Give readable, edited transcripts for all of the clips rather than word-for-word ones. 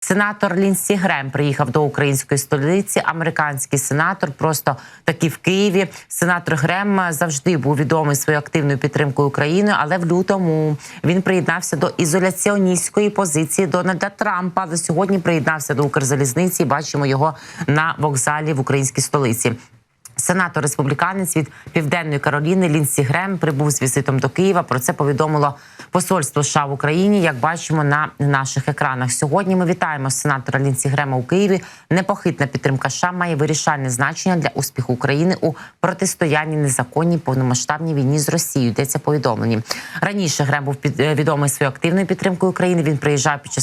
Сенатор Лінсі Грем приїхав до української столиці. Американський сенатор просто таки в Києві. Сенатор Грем завжди був відомий своєю активною підтримкою України, але в лютому він приєднався до ізоляціоністської позиції Дональда Трампа. Але сьогодні приєднався до Укрзалізниці. Бачимо його на вокзалі в українській столиці. Сенатор-республіканець від Південної Кароліни Лінсі Грем прибув з візитом до Києва. Про це повідомило посольство США в Україні, як бачимо на наших екранах. Сьогодні ми вітаємо сенатора Лінсі Грема у Києві. Непохитна підтримка США має вирішальне значення для успіху України у протистоянні незаконній повномасштабній війні з Росією. Йдеться повідомлені. Раніше Грем був відомий своєю активною підтримкою України. Він приїжджав під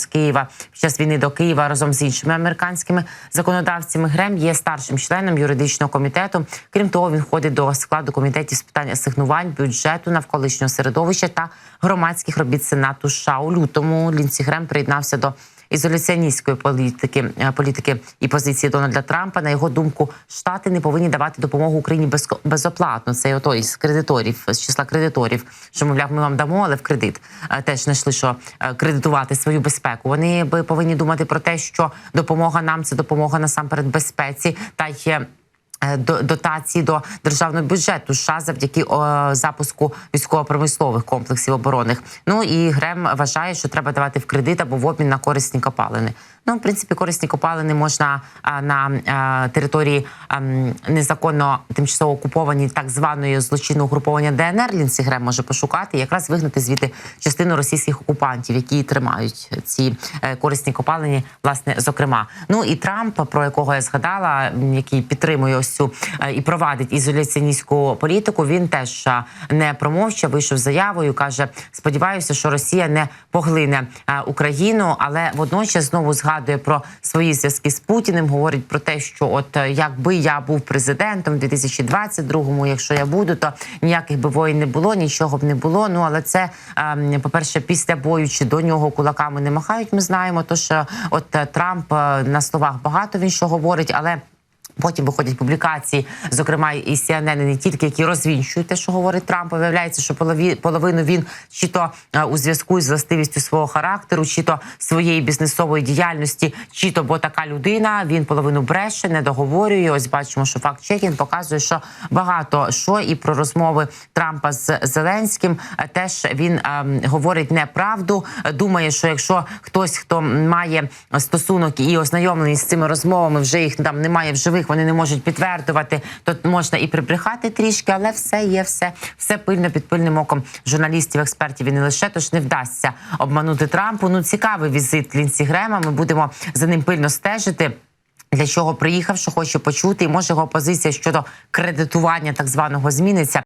час війни до Києва разом з іншими американськими законодавцями. Грем є старшим членом юридичного комітету. Крім того, він входить до складу комітетів з питань асигнувань, бюджету, навколишнього середовища та громадських робіт Сенату США. У лютому Лінсі Грем приєднався до ізоляціоністської політики і позиції Дональда Трампа. На його думку, Штати не повинні давати допомогу Україні безоплатно. Це отой з кредиторів, з числа кредиторів, що, мовляв, ми вам дамо, але в кредит. Теж знайшли, що кредитувати свою безпеку. Вони би повинні думати про те, що допомога нам – це допомога насамперед безпеці та й дотації до державного бюджету США завдяки запуску військово-промислових комплексів оборонних. Ну і Грем вважає, що треба давати в кредит або в обмін на корисні копалини. Ну, в принципі, корисні копалини можна на території незаконно тимчасово окупованій так званої злочинного угруповання ДНР Лінсі Грем може пошукати і якраз вигнати звідти частину російських окупантів, які тримають ці корисні копалини, власне, зокрема. Ну і Трамп, про якого я згадала, який підтримує ось цю і провадить ізоляціоністську політику, він теж не промовчав, вийшов з заявою, каже, сподіваюся, що Росія не поглине Україну, але водночас знову згадує про свої зв'язки з Путіним, говорить про те, що от якби я був президентом у 2022-му, якщо я буду, то ніяких би воїн не було, нічого б не було. Ну, але це, по-перше, після бою чи до нього кулаками не махають, ми знаємо. Тож от Трамп на словах багато він що говорить, але потім виходять публікації, зокрема і CNN, не тільки, які розвінчують те, що говорить Трамп. Виявляється, що половину він чи то у зв'язку з властивістю свого характеру, чи то своєї бізнесової діяльності, чи то бо така людина, він половину бреше, не договорює. Ось бачимо, що факт-чекінг показує, що багато що і про розмови Трампа з Зеленським теж він говорить неправду. Думає, що якщо хтось, хто має стосунок і ознайомлений з цими розмовами, вже їх там немає в живих, вони не можуть підтвердити, то можна і прибрехати трішки, але все є, все пильно під пильним оком журналістів, експертів і не лише, тож не вдасться обманути Трампу. Ну, цікавий візит Лінсі Грема, ми будемо за ним пильно стежити. Для чого приїхав, що хоче почути, і може його позиція щодо кредитування так званого зміниться.